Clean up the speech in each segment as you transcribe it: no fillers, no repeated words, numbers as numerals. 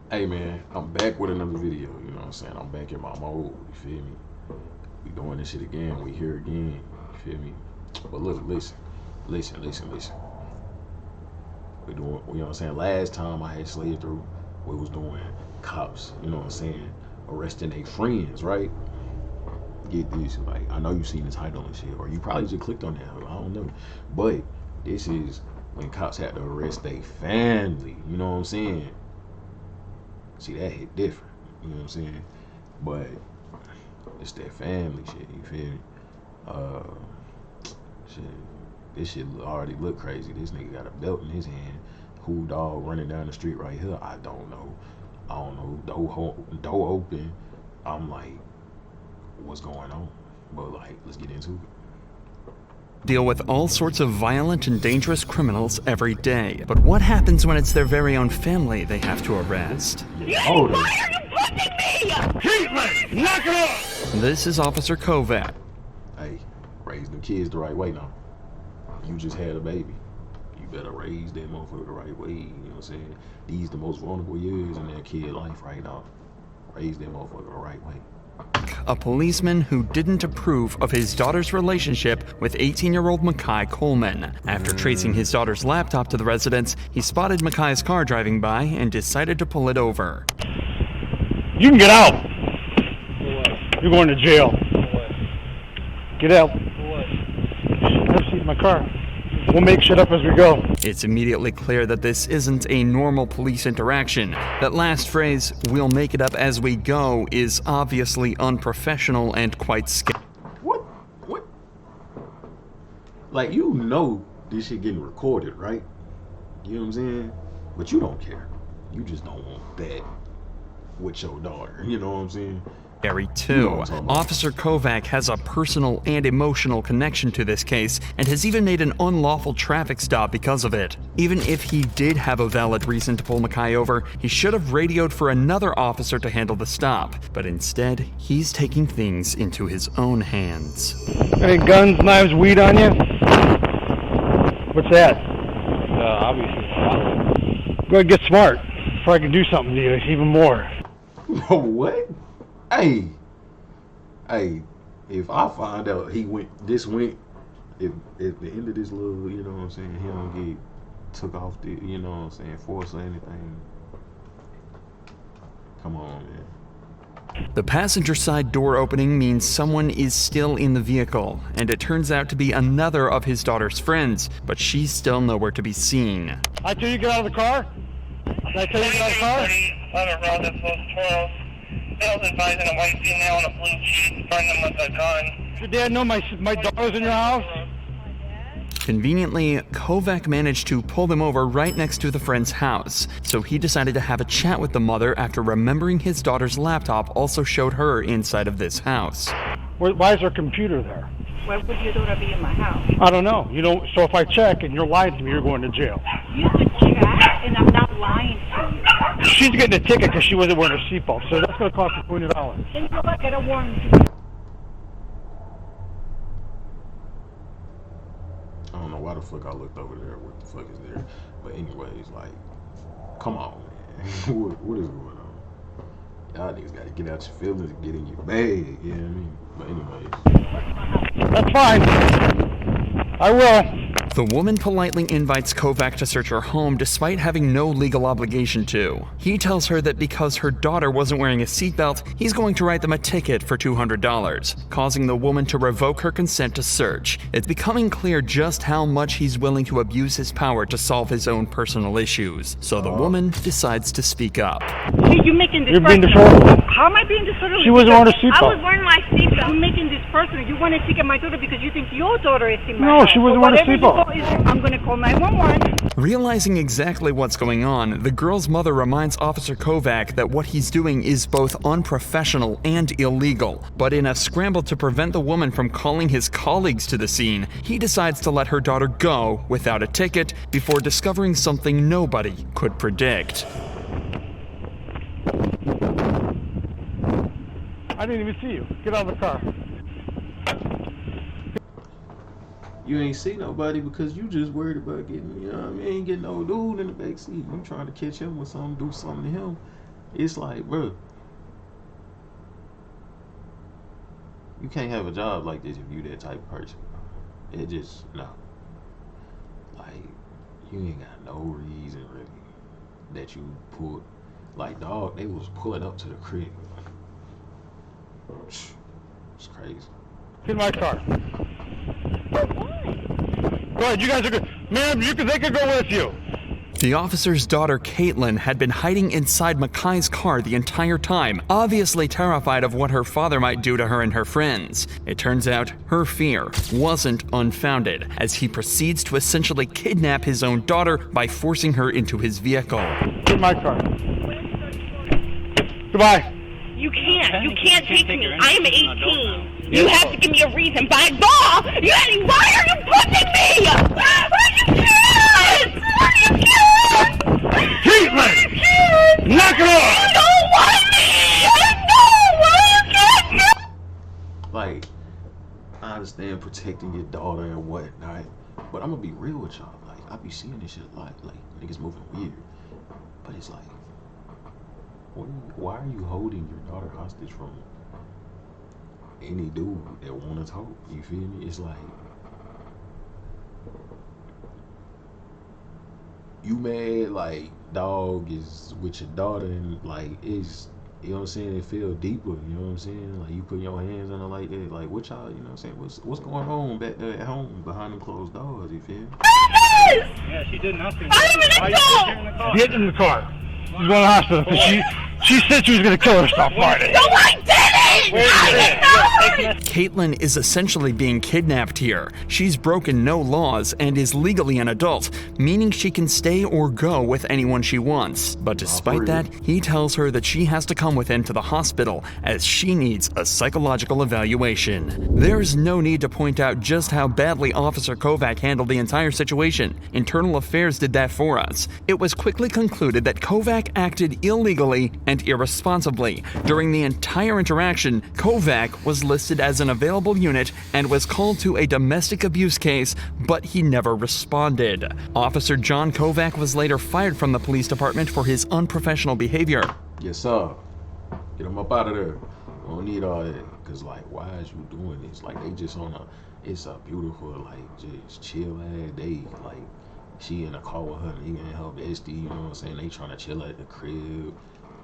Hey man, I'm back with another video. You know what I'm saying? I'm back in my mode. You feel me? We doing this shit again. We here again. You feel me? But look, listen. We doing. You know what I'm saying? Last time I had slid through, we was doing cops. You know what I'm saying? Arresting their friends, right? Get this. Like I know you seen the title and shit, or you probably just clicked on that. I don't know. But this is when cops had to arrest their family. You know what I'm saying? See, that hit different. You know what I'm saying? But it's that family shit. You feel me? Uh, shit. This shit already look crazy. This nigga got a belt in his hand. Who dog running down the street right here? I don't know. I don't know. Door open. I'm like, what's going on? But like, let's get into it. Deal with all sorts of violent and dangerous criminals every day. But what happens when it's their very own family they have to arrest? Hold on. Why are you pushing me? Keep me! Knock it off! This is Officer Kovac. Hey, raise them kids the right way now. You just had a baby. You better raise that motherfucker the right way. You know what I'm saying? These the most vulnerable years in that kid life right now. Raise that motherfucker the right way. A policeman who didn't approve of his daughter's relationship with 18-year-old Makai Coleman. After tracing his daughter's laptop to the residence, he spotted Makai's car driving by and decided to pull it over. You can get out. You're going to jail. Get out. Have a seat in my car. We'll make shit up as we go. It's immediately clear that this isn't a normal police interaction. That last phrase, "we'll make it up as we go," is obviously unprofessional and quite scary. What? Like, you know this shit getting recorded, right? You know what I'm saying? But you don't care. You just don't want that with your daughter. You know what I'm saying? Scary You know too. what I'm talking about. Officer Kovac has a personal and emotional connection to this case and has even made an unlawful traffic stop because of it. Even if he did have a valid reason to pull Makai over, he should have radioed for another officer to handle the stop. But instead, he's taking things into his own hands. Any guns, knives, weed on you? What's that? Obviously. Go ahead, get smart before I can do something to you even more. What? Hey, if I find out if at the end of this little, you know what I'm saying, he don't get took off the, you know what I'm saying, force or anything, come on, man. The passenger side door opening means someone is still in the vehicle, and it turns out to be another of his daughter's friends, but she's still nowhere to be seen. I tell you get out of the car? Did I tell you get out of the car? I'm around this close 12. Bill's advising a white female on a blue sheet, burn them with a gun. Does your dad know my daughter's in your house? Conveniently, Kovac managed to pull them over right next to the friend's house, so he decided to have a chat with the mother after remembering his daughter's laptop also showed her inside of this house. Why is there a computer there? Why would your daughter be in my house? I don't know. You know, so if I check and you're lying to me, you're going to jail. You could check, and I'm not lying to you. She's getting a ticket because she wasn't wearing her seatbelt, so that's going to cost her $20. Then you go back, get a warrant. I don't know why the fuck I looked over there. What the fuck is there? But anyways, like, come on, man. what is going on? Y'all niggas gotta get out your feelings and get in your bag. You know what I mean? But anyways. That's fine. I will. The woman politely invites Kovac to search her home despite having no legal obligation to. He tells her that because her daughter wasn't wearing a seatbelt, he's going to write them a ticket for $200, causing the woman to revoke her consent to search. It's becoming clear just how much he's willing to abuse his power to solve his own personal issues. So the woman decides to speak up. Hey, you're making this You're being personal. disorderly. How am I being disorderly? She wasn't wearing a I seatbelt. was wearing my seatbelt. You're making this personal. You want to take my daughter because you think your daughter is in my No, house. she wasn't So wearing a whatever you seatbelt. call it, I'm going to call 911. Realizing exactly what's going on, the girl's mother reminds Officer Kovac that what he's doing is both unprofessional and illegal. But in a scramble to prevent the woman from calling his colleagues to the scene, he decides to let her daughter go without a ticket before discovering something nobody could predict. I didn't even see you. Get out of the car. You ain't see nobody because you just worried about getting, you know what I mean, getting no dude in the back seat. You trying to catch him with something, do something to him. It's like, bro, you can't have a job like this if you that type of person. It just, no. Like, you ain't got no reason really that you pulled. Like, dog, they was pulling up to the crib. It's crazy. In my car. Go ahead, you guys are good. Ma'am, they could go with you. The officer's daughter, Caitlin, had been hiding inside Makai's car the entire time, obviously terrified of what her father might do to her and her friends. It turns out her fear wasn't unfounded, as he proceeds to essentially kidnap his own daughter by forcing her into his vehicle. In my car. Goodbye. You can't take me. I'm 18. You have to give me a reason. By law, why are you pushing me? You can't! Caitlin! Knock it off! You don't want me! I know! Why you can't? Like, I understand protecting your daughter and whatnot, but I'm gonna be real with y'all. Like, I be seeing this shit a lot. Like, niggas moving weird. But it's like, why are you holding your daughter hostage from any dude that wanna talk? You feel me? It's like, you mad, like, dog is with your daughter and like it's, you know what I'm saying, it feel deeper, you know what I'm saying? Like, you put your hands on her like that, like, what y'all, you know what I'm saying, what's going on back there at home behind them closed doors, you feel me? Yeah, she did nothing. I'm in the car! Get in the car. She's going to the hospital because she said she was going to kill herself, Marty. No, I didn't! Caitlin is essentially being kidnapped here. She's broken no laws and is legally an adult, meaning she can stay or go with anyone she wants. But despite that, he tells her that she has to come with him to the hospital as she needs a psychological evaluation. There's no need to point out just how badly Officer Kovac handled the entire situation. Internal Affairs did that for us. It was quickly concluded that Kovac acted illegally and irresponsibly. During the entire interaction, Kovac was listed as an available unit and was called to a domestic abuse case, but he never responded. Officer John Kovac was later fired from the police department for his unprofessional behavior. Yes, sir. Get him up out of there. I don't need all that. Cause like, why is you doing this? Like, they just on it's a beautiful, like, just chill ass day. Like, she in a car with her nigga and her bestie, you know what I'm saying? They trying to chill at the crib.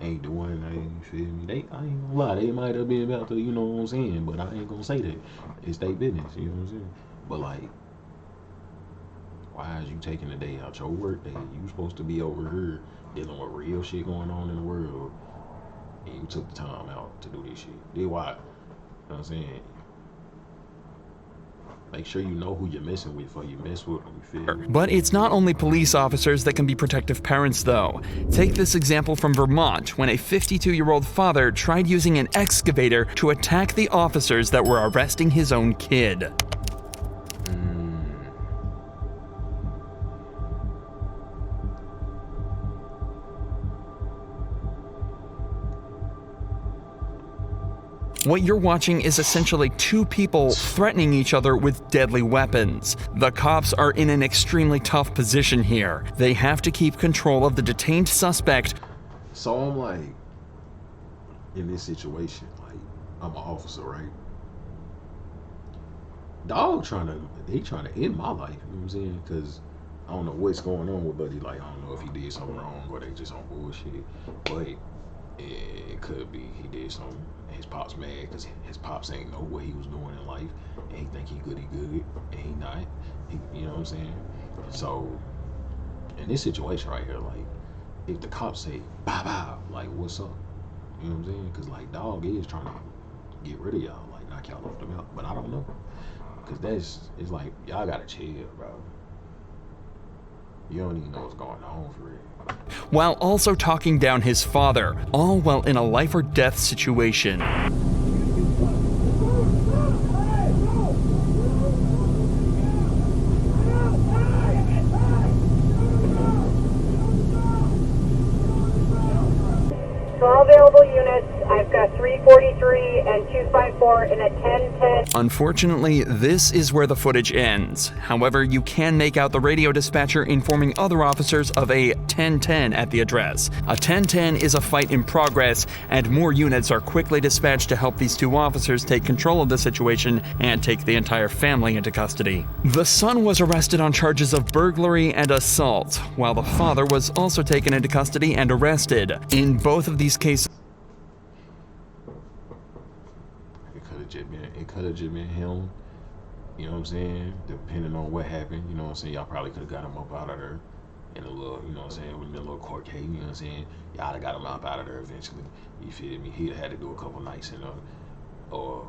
Ain't doing nothing, you feel me? I ain't gonna lie, they might have been about to, you know what I'm saying, but I ain't gonna say that. It's their business, you know what I'm saying? But like, why is you taking the day out your work day? You supposed to be over here dealing with real shit going on in the world, and you took the time out to do this shit. Did why? You know what I'm saying? Make sure you know who you're messing with before you mess with them, you feel me? But it's not only police officers that can be protective parents, though. Take this example from Vermont, when a 52-year-old father tried using an excavator to attack the officers that were arresting his own kid. What you're watching is essentially two people threatening each other with deadly weapons. The cops are in an extremely tough position here. They have to keep control of the detained suspect. So I'm like, in this situation, like, I'm an officer, right? Dog trying to end my life, you know what I'm saying? Because I don't know what's going on with Buddy. Like, I don't know if he did something wrong or they just on bullshit. But it could be he did something. His pop's mad because his pops ain't know what he was doing in life. And he think he good, and he not. You know what I'm saying? So, in this situation right here, like, if the cops say, bow, bow, like, what's up? You know what I'm saying? Because, like, dog is trying to get rid of y'all, like, knock y'all off the mount. But I don't know. Because it's like, y'all gotta chill, bro. You don't even know what's going on for real. While also talking down his father, all while in a life or death situation. To all available units, I've got 343 and 254 in a 1010. Unfortunately, this is where the footage ends. However, you can make out the radio dispatcher informing other officers of a 1010 at the address. A 1010 is a fight in progress, and more units are quickly dispatched to help these two officers take control of the situation and take the entire family into custody. The son was arrested on charges of burglary and assault, while the father was also taken into custody and arrested. In both of these cases, it could have just been him, you know what I'm saying, depending on what happened, you know what I'm saying, y'all probably could have got him up out of there in a little, you know what I'm saying, with a little court case, you know what I'm saying, y'all have got him up out of there eventually, you feel me, he'd have had to do a couple nights in or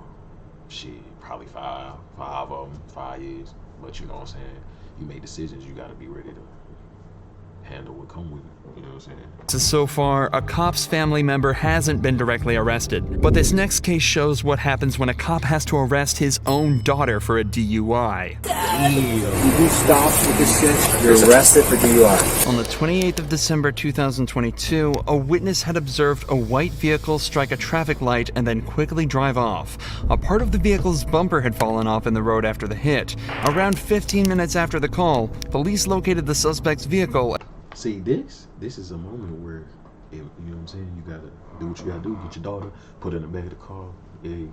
shit, probably five of them, 5 years, but you know what I'm saying, you make decisions, you gotta be ready to handle what come with it, you know what I'm saying? so far, a cop's family member hasn't been directly arrested. But this next case shows what happens when a cop has to arrest his own daughter for a DUI. You stop with this shit, you're arrested for DUI. On the 28th of December 2022, a witness had observed a white vehicle strike a traffic light and then quickly drive off. A part of the vehicle's bumper had fallen off in the road after the hit. Around 15 minutes after the call, police located the suspect's vehicle. See, this is a moment where, you know what I'm saying, you gotta do what you gotta do, get your daughter, put her in the back of the car, yeah, you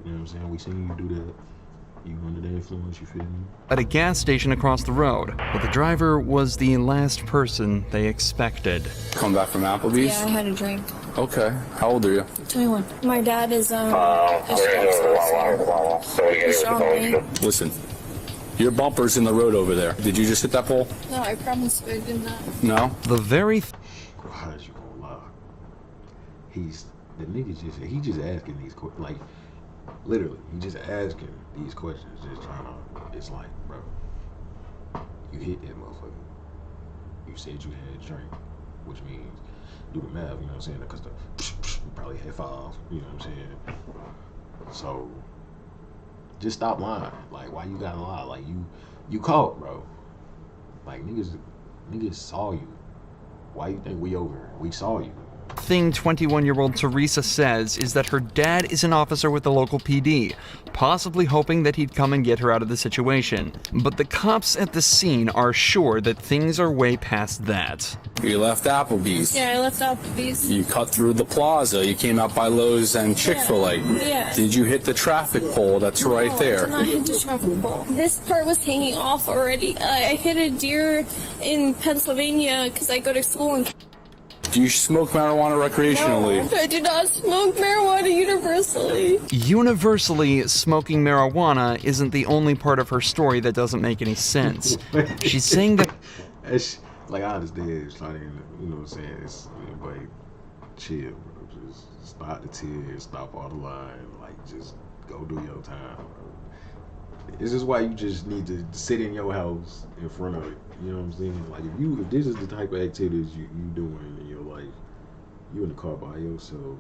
know what I'm saying, we seen you do that, you under the influence, you feel me? At a gas station across the road, but the driver was the last person they expected. Come back from Applebee's? Yeah, I had a drink. Okay. How old are you? 21. My dad is, Listen, your bumper's in the road over there. Did you just hit that pole? No, I promise I did not. No? The very God, you gonna lie. The nigga he just asking these questions, like, literally, he just asking these questions, just trying to, it's like, bro, you hit that motherfucker. You said you had a drink, which means, do the math, you know what I'm saying, because you probably had 5, you know what I'm saying? So, just stop lying. Like, why you gotta lie? Like, you caught, bro. Like, niggas saw you. Why you think we over here? We saw you. thing 21-year-old Teresa says is that her dad is an officer with the local PD, possibly hoping that he'd come and get her out of the situation. But the cops at the scene are sure that things are way past that. You left Applebee's. Yeah, I left Applebee's. You cut through the plaza. You came out by Lowe's and Chick-fil-A. Yeah. Did you hit the traffic pole that's right there? No, I did not hit the traffic pole. This part was hanging off already. I hit a deer in Pennsylvania because I go to school in... Do you smoke marijuana recreationally? No, I do not smoke marijuana universally. Universally, smoking marijuana isn't the only part of her story that doesn't make any sense. She's saying that... Like, I understand it's like, you know what I'm saying, it's, but chill, bro. Just stop the tears, stop all the lying, like, just go do your time, bro. This is why you just need to sit in your house in front of it. You know what I'm saying? Like, if this is the type of activities you doing in your life, you in the car by yourself,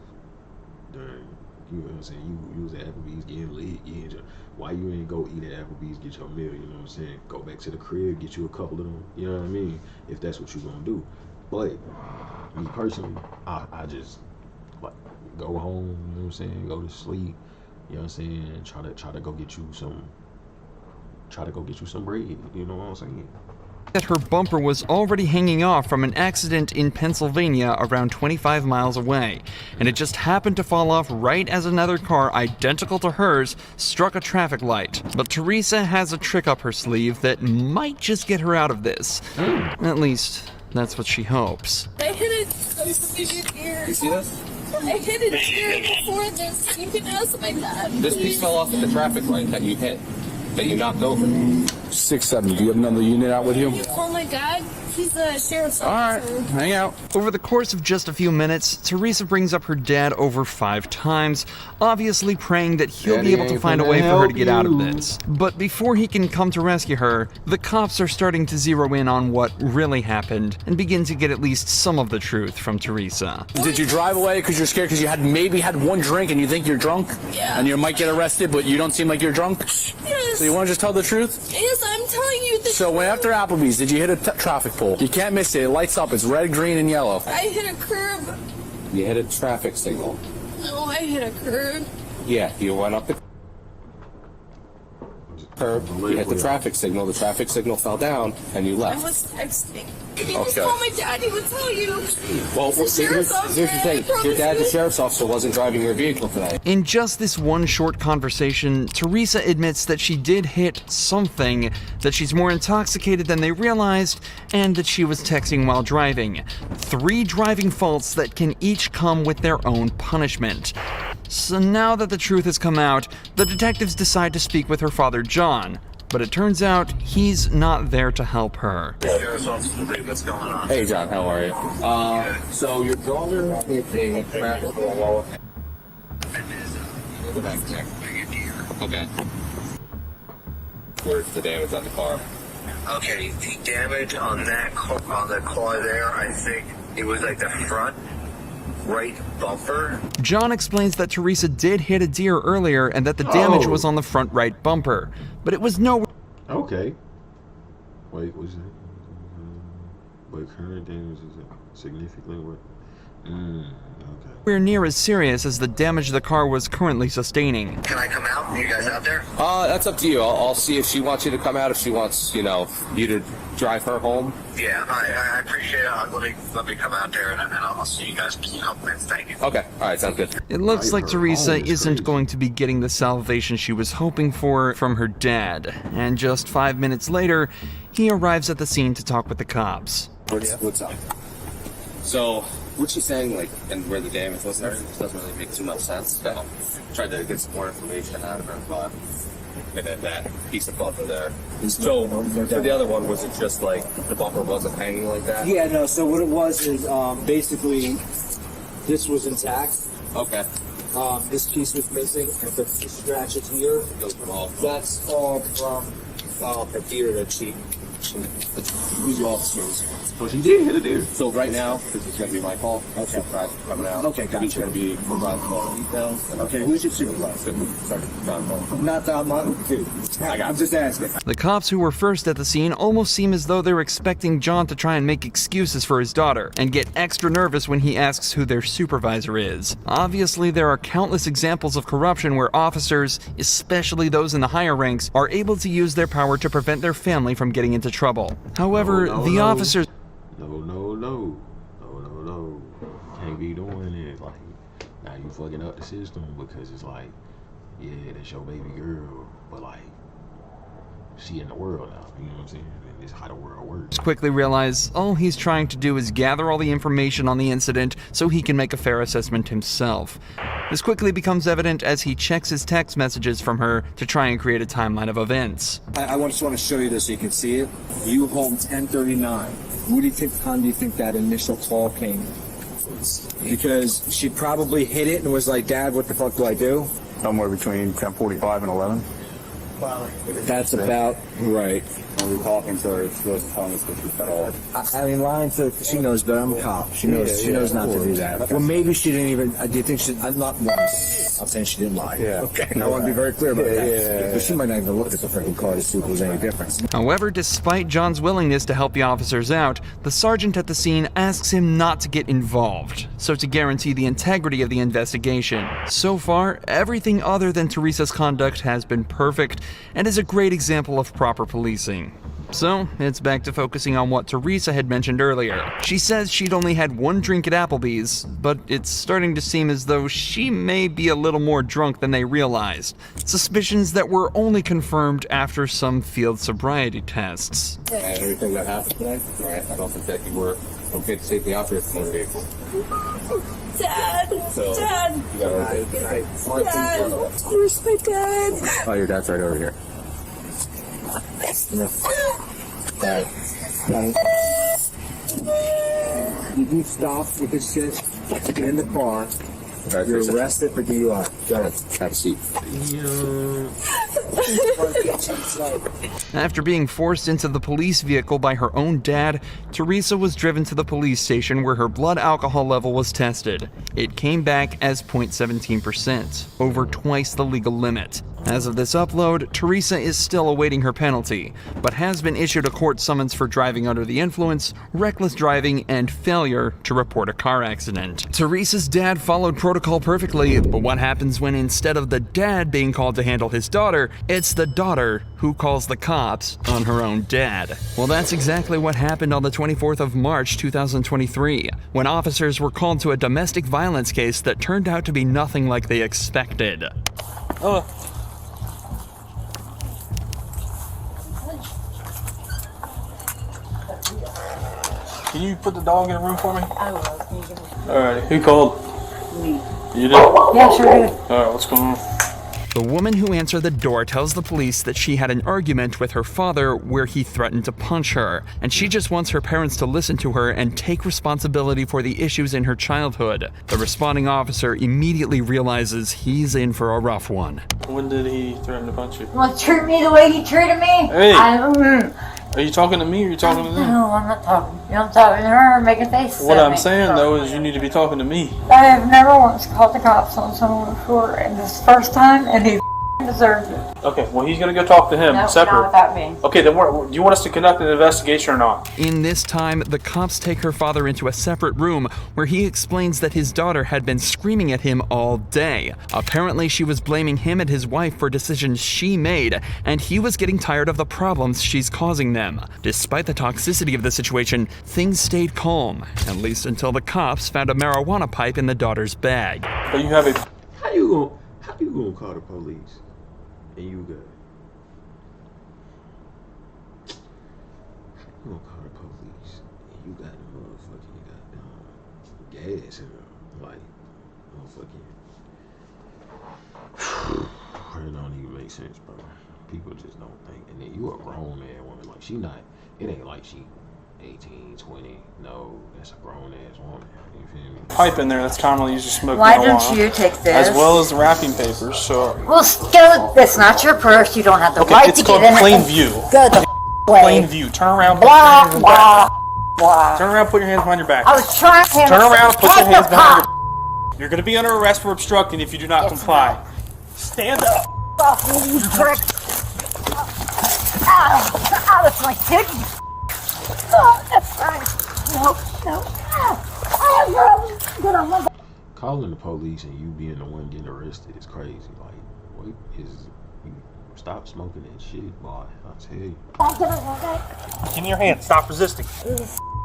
then, you know what I'm saying, you was at Applebee's getting lit, why you ain't go eat at Applebee's, get your meal, you know what I'm saying? Go back to the crib, get you a couple of them, you know what I mean? If that's what you gonna do. But, me personally, I just, like, go home, you know what I'm saying, go to sleep, you know what I'm saying, try to go get you some bread, you know what I'm saying? That her bumper was already hanging off from an accident in Pennsylvania around 25 miles away, and it just happened to fall off right as another car identical to hers struck a traffic light. But Teresa has a trick up her sleeve that might just get her out of this. At least, that's what she hopes. I hit a deer. You see this? I hit a deer before this. You can ask my dad. This piece fell off at the traffic light that you hit, that you knocked over. 6-7. Do you have another unit out with you? Call my dad. He's the sheriff's officer. All right, hang out. Over the course of just a few minutes, Teresa brings up her dad over 5 times, obviously praying that he'll be able to find a way for her to get out of this. But before he can come to rescue her, the cops are starting to zero in on what really happened and begin to get at least some of the truth from Teresa. Did you drive away because you're scared because you maybe had one drink and you think you're drunk? Yeah. And you might get arrested, but you don't seem like you're drunk? Yes. So you want to just tell the truth? Yes, I'm telling you the truth. So when after Applebee's, did you hit a traffic pole? You can't miss it. It lights up. It's red, green, and yellow. I hit a curb. You hit a traffic signal. No, I hit a curb. Yeah, you went up the curb, you hit the traffic signal fell down, and you I left. was texting. If you Okay. just call my dad, he would tell you. Well, The sheriff's here's the thing. Your dad, the sheriff's officer, wasn't driving your vehicle today. In just this one short conversation, Teresa admits that she did hit something, that she's more intoxicated than they realized, and that she was texting while driving. 3 driving faults that can each come with their own punishment. So now that the truth has come out, the detectives decide to speak with her father, John. But it turns out he's not there to help her. What's going on? Hey, John, how are you? So your daughter hit a traffic wall. Okay. Where's the damage on the car? Okay, the damage on that on the car there, I think it was like the front right bumper. John explains that Teresa did hit a deer earlier and that the damage Oh. was on the front right bumper. But it was nowhere Okay. Wait, what's that? But current damage is significantly what? Okay. near as serious as the damage the car was currently sustaining. Can I come out? Are you guys out there? That's up to you. I'll see if she wants you to come out, if she wants, you to drive her home. Yeah, I appreciate it. Let me come out there and I'll see you guys in a couple minutes. Thank you. Okay, all right, sounds good. It looks like Her Teresa home is isn't crazy. going to be getting the salvation she was hoping for from her dad. And just 5 minutes later, he arrives at the scene to talk with the cops. What's up? So, what she's saying, and where the damage was and everything, doesn't really make too much sense. So, tried to get some more information out of her, but and then that piece of bumper there. So, for the other one, was it just the bumper wasn't hanging like that? Yeah, no, so what it was is basically this was intact. Okay. This piece was missing, and the scratches here, Those were all. that's all from a deer that she who's officers. So she did hit a deer. So right now, this is going to be my call. Okay. Supervisor coming out. Okay, gotcha. He's going to be providing more details. Okay, who's your supervisor? Sorry, John Paul. Not that dude. I'm just asking. The cops who were first at the scene almost seem as though they're expecting John to try and make excuses for his daughter, and get extra nervous when he asks who their supervisor is. Obviously, there are countless examples of corruption where officers, especially those in the higher ranks, are able to use their power to prevent their family from getting into trouble. However, the officers... No. Can't be doing it. Now you fucking up the system because it's yeah, that's your baby girl, but she in the world now. You know what I'm saying? It's how the world works. quickly realize all he's trying to do is gather all the information on the incident so he can make a fair assessment himself. This quickly becomes evident as he checks his text messages from her to try and create a timeline of events. I just want to show you this so you can see it. You home 10:39. What do you think time do you think that initial call came? Because she probably hit it and was like, Dad, what the fuck do I do? Somewhere between 10:45 and 11. That's about right. When we're talking to her, she wasn't telling us that she fell off. I mean, lying to she knows better. I'm a cop. She knows not to do that. Well, maybe she didn't even. Do you think she? I'm not once. I'm saying she didn't lie. Yeah. Okay. I want to be very clear about that. Yeah. Because she might not even look at the freaking car to see if there's any difference. However, despite John's willingness to help the officers out, the sergeant at the scene asks him not to get involved, so to guarantee the integrity of the investigation. So far, everything other than Teresa's conduct has been perfect and is a great example of proper policing. So, it's back to focusing on what Teresa had mentioned earlier. She says she'd only had one drink at Applebee's, but it's starting to seem as though she may be a little more drunk than they realized. Suspicions that were only confirmed after some field sobriety tests. And everything that happened today, right? I don't think that you were okay to safely operate the motor vehicle. Dad! So, Dad! You got everything? Dad! Where's my dad? Oh, your dad's right over here. Right. You stop with this shit in the car. You're arrested for DUI. Go ahead. Have a seat. After being forced into the police vehicle by her own dad, Teresa was driven to the police station where her blood alcohol level was tested. It came back as 0.17%, over twice the legal limit. As of this upload, Teresa is still awaiting her penalty, but has been issued a court summons for driving under the influence, reckless driving, and failure to report a car accident. Teresa's dad followed protocol perfectly, but what happens when instead of the dad being called to handle his daughter, it's the daughter who calls the cops on her own dad? Well, that's exactly what happened on the 24th of March 2023, when officers were called to a domestic violence case that turned out to be nothing like they expected. Oh. Can you put the dog in a room for me? I will. Alright, who called? Me. You did? Yeah, sure did. Alright, what's going on? The woman who answered the door tells the police that she had an argument with her father where he threatened to punch her, and she just wants her parents to listen to her and take responsibility for the issues in her childhood. The responding officer immediately realizes he's in for a rough one. When did he threaten to punch you? Well, treat me the way he treated me. Hey! Are you talking to me or are you talking to them? No, I'm not talking. You know, I'm talking to her, making faces. What I'm saying though is you need to be talking to me. I have never once called the cops on someone before, and this is the first time, and he deserves it. Okay, well he's gonna go talk to him separate. Not without me. Okay, then do you want us to conduct an investigation or not? In this time, the cops take her father into a separate room where he explains that his daughter had been screaming at him all day. Apparently, she was blaming him and his wife for decisions she made, and he was getting tired of the problems she's causing them. Despite the toxicity of the situation, things stayed calm, at least until the cops found a marijuana pipe in the daughter's bag. But you have a... How you gonna call the police? And you gonna call the police and you got the motherfucking gas in them, like motherfucking. It don't even make sense, bro. People just don't think. And then you a grown man woman, like she not. It ain't like she 18, 20. No, that's a grown ass woman. You feel me? Pipe in there that's commonly used to smoke Why marijuana, don't you take this? as well as the wrapping papers. So Well, go. It's not your purse. You don't have the right it's to called get in it. plain view. Go the way. Plain view. Turn around. Blah, put your hands blah, back. blah. Turn around. Put your hands behind your back. I was trying to Turn around. Put your hands behind your. You're going to be under arrest for obstructing if you do not comply. Stand up. Off me, you prick. Ow, that's my dick. Oh, that's right. No. Get on my. Calling the police and you being the one getting arrested is crazy. Like, what is? Stop smoking that shit, boy. I tell you. Give me your hand. Stop resisting.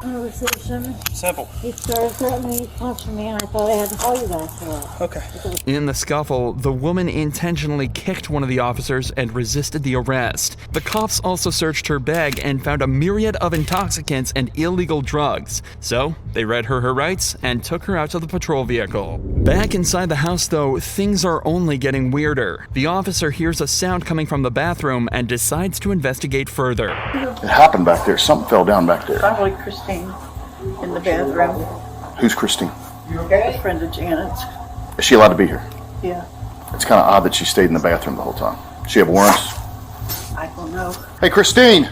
Conversation. Simple. He started threatening me, punching me, and I thought I had to call you guys for that. Okay. In the scuffle, the woman intentionally kicked one of the officers and resisted the arrest. The cops also searched her bag and found a myriad of intoxicants and illegal drugs. So, they read her rights and took her out to the patrol vehicle. Back inside the house, though, things are only getting weirder. The officer hears a sound coming from the bathroom and decides to investigate further. It happened back there. Something fell down back there. Probably Christine in the bathroom. Who's Christine? You okay? A friend of Janet's. Is she allowed to be here? Yeah. It's kind of odd that she stayed in the bathroom the whole time. She have warrants? I don't know. Hey, Christine!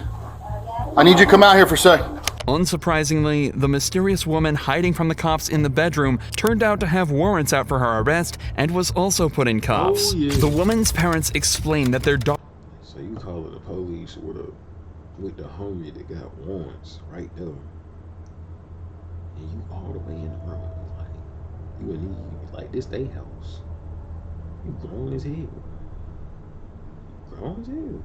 I need you to come out here for a sec. Unsurprisingly, the mysterious woman hiding from the cops in the bedroom turned out to have warrants out for her arrest and was also put in cuffs. Oh, yeah. The woman's parents explained that their daughter... So you calling the police with the homie that got warrants right there, and you all the way in the room, like you and he, like this they house. You grown as hell. Grown as hell.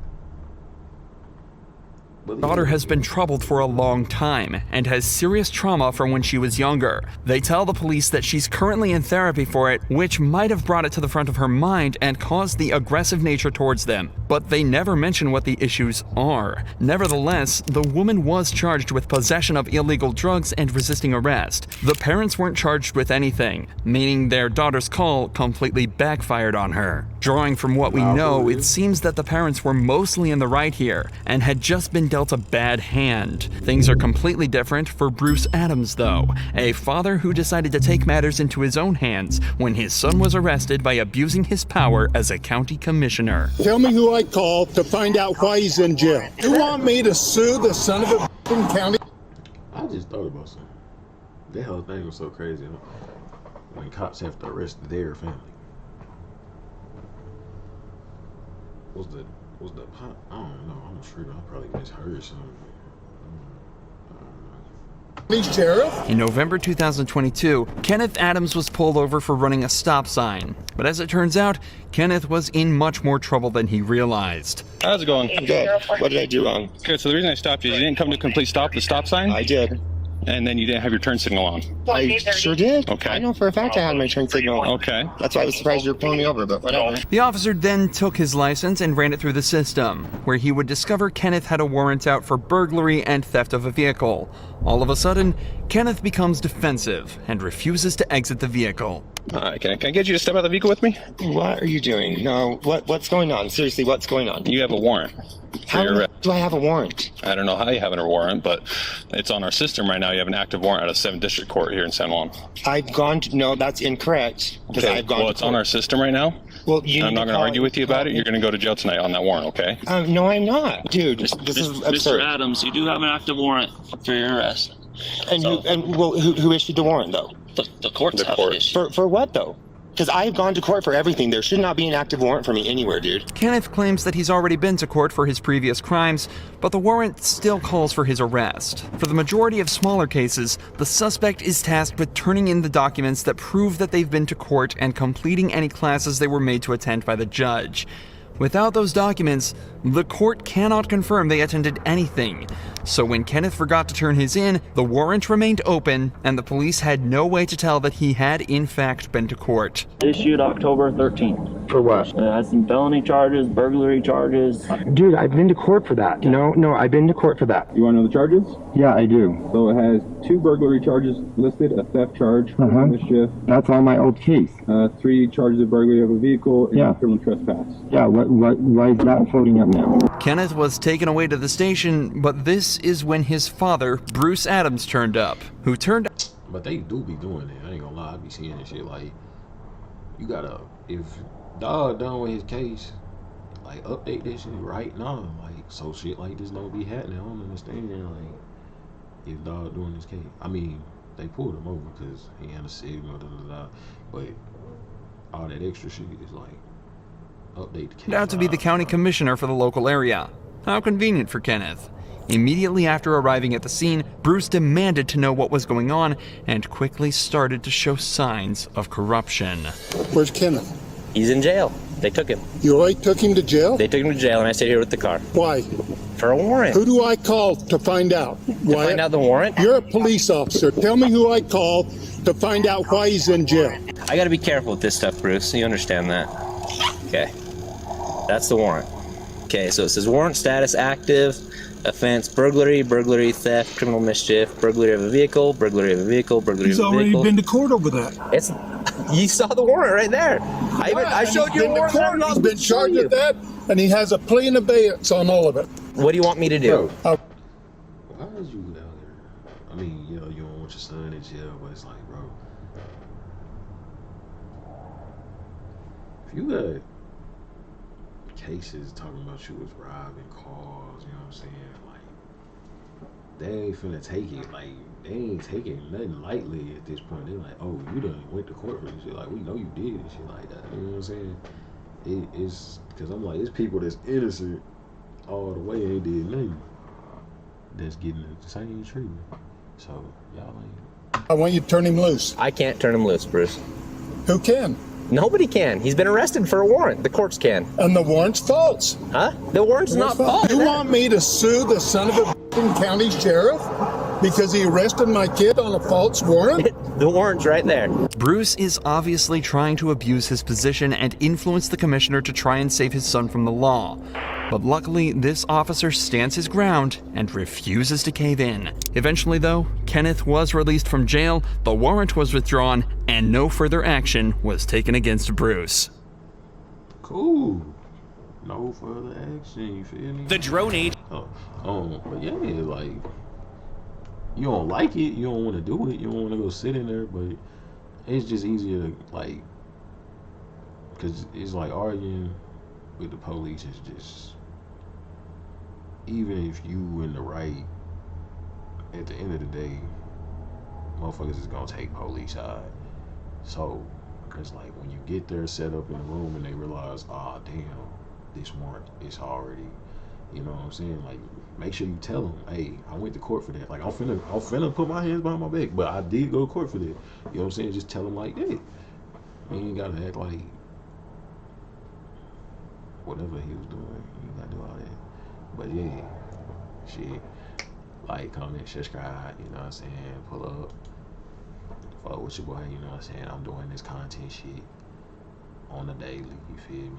daughter has been troubled for a long time and has serious trauma from when she was younger. They tell the police that she's currently in therapy for it, which might have brought it to the front of her mind and caused the aggressive nature towards them. But they never mention what the issues are. Nevertheless, the woman was charged with possession of illegal drugs and resisting arrest. The parents weren't charged with anything, meaning their daughter's call completely backfired on her. Drawing from what we know, it seems that the parents were mostly in the right here and had just been dealt a bad hand. Things are completely different for Bruce Adams, though, a father who decided to take matters into his own hands when his son was arrested by abusing his power as a county commissioner. Tell me who I called to find out why he's in jail. You want me to sue the son of a county? I just thought about something. That whole thing was so crazy. When cops have to arrest their family. was the pop? I don't know. I'm sure I probably misheard something. In November 2022, Kenneth Adams was pulled over for running a stop sign. But as it turns out, Kenneth was in much more trouble than he realized. How's it going? Good. What did I do wrong? Good. So the reason I stopped you, you didn't come to complete stop the stop sign? I did. And then you didn't have your turn signal on? I sure did. Okay. I know for a fact I had my turn signal on. Okay. That's why I was surprised you were pulling me over, but whatever. The officer then took his license and ran it through the system, where he would discover Kenneth had a warrant out for burglary and theft of a vehicle. All of a sudden, Kenneth becomes defensive and refuses to exit the vehicle. Can I get you to step out of the vehicle with me? What are you doing? No, what's going on? Seriously, what's going on? You have a warrant. How do I have a warrant? I don't know how you have a warrant, but it's on our system right now. You have an active warrant out of 7th District Court here in San Juan. I've gone to, no, that's incorrect. Okay, I've gone it's on our system right now. Well, I'm not going to argue with you about it. You're going to go to jail tonight on that warrant, okay? No, I'm not. Dude, this is absurd. Mr. Adams, you do have an active warrant for your arrest. And who issued the warrant, though? The courts have it issued. For what, though? Because I've gone to court for everything. There should not be an active warrant for me anywhere, dude. Kenneth claims that he's already been to court for his previous crimes, but the warrant still calls for his arrest. For the majority of smaller cases, the suspect is tasked with turning in the documents that prove that they've been to court and completing any classes they were made to attend by the judge. Without those documents, the court cannot confirm they attended anything. So when Kenneth forgot to turn his in, the warrant remained open, and the police had no way to tell that he had in fact been to court. Issued October 13th. For what? It has some felony charges, burglary charges. Dude, I've been to court for that. No, I've been to court for that. You want to know the charges? Yeah, I do. So it has 2 burglary charges listed, a theft charge, mischief. That's on my old case. 3 charges of burglary of a vehicle, and criminal trespass. Yeah, why is that floating up now? Kenneth was taken away to the station, but this is when his father, Bruce Adams, turned up. But they do be doing it. I ain't gonna lie, I be seeing this shit. Like, you gotta, if Dog done with his case, like, update this shit right now. Like, so shit like this don't be happening. I don't understand, like, if Dog doing his case. I mean, they pulled him over because he had a signal, but all that extra shit is like, update the case. Turned out to be the county commissioner for the local area. How convenient for Kenneth. Immediately after arriving at the scene, Bruce demanded to know what was going on and quickly started to show signs of corruption. Where's Kenneth? He's in jail. They took him. You already took him to jail? They took him to jail, and I stayed here with the car. Why? For a warrant. Who do I call to find out? To find out the warrant? You're a police officer. Tell me who I call to find out why he's in jail. I gotta be careful with this stuff, Bruce. You understand that? Okay. That's the warrant. Okay, so it says warrant status active, offense burglary, burglary, theft, criminal mischief, burglary of a vehicle, burglary of a vehicle, burglary He's of a vehicle. already been to court over that. It's, you saw the warrant right there. I showed you the warrant. He's been charged with that, and he has a plea in abeyance on all of it. What do you want me to do? Why is you down there? I mean, you know, you don't want your son in jail, but it's like, bro, if you got cases talking about you was robbing cars, you know what I'm saying? Like, they ain't finna take it. Like, they ain't taking nothing lightly at this point. They're like, oh, you done went to court for this shit. Like, we know you did and shit like that. You know what I'm saying? It's because I'm like, it's people that's innocent all the way ain't did nothing that's getting the same treatment. So, y'all ain't. I want you to turn him loose. I can't turn him loose, Bruce. Who can? Nobody can. He's been arrested for a warrant. The courts can. And the warrant's false. Huh? The warrant's not false. You want me to sue the son of a county sheriff because he arrested my kid on a false warrant? The warrant's right there. Bruce is obviously trying to abuse his position and influence the commissioner to try and save his son from the law. But luckily, this officer stands his ground and refuses to cave in. Eventually, though, Kenneth was released from jail, the warrant was withdrawn, and no further action was taken against Bruce. Cool. No further action, you feel me? The drone age. But yeah, like, you don't like it, you don't want to do it, you don't want to go sit in there, but it's just easier, like, because it's like arguing with the police is just, even if you in the right, at the end of the day, motherfuckers is gonna take police side. So it's like when you get there, set up in the room, and they realize, ah, damn, this warrant is already, you know what I'm saying? Like, make sure you tell them, hey, I went to court for that. Like, I'm finna put my hands behind my back, but I did go to court for that. You know what I'm saying? Just tell them like that. You ain't gotta act like whatever he was doing. You gotta do all that. But yeah, shit. Like, comment, subscribe, you know what I'm saying? Pull up. Fuck with your boy, you know what I'm saying? I'm doing this content shit on the daily, you feel me?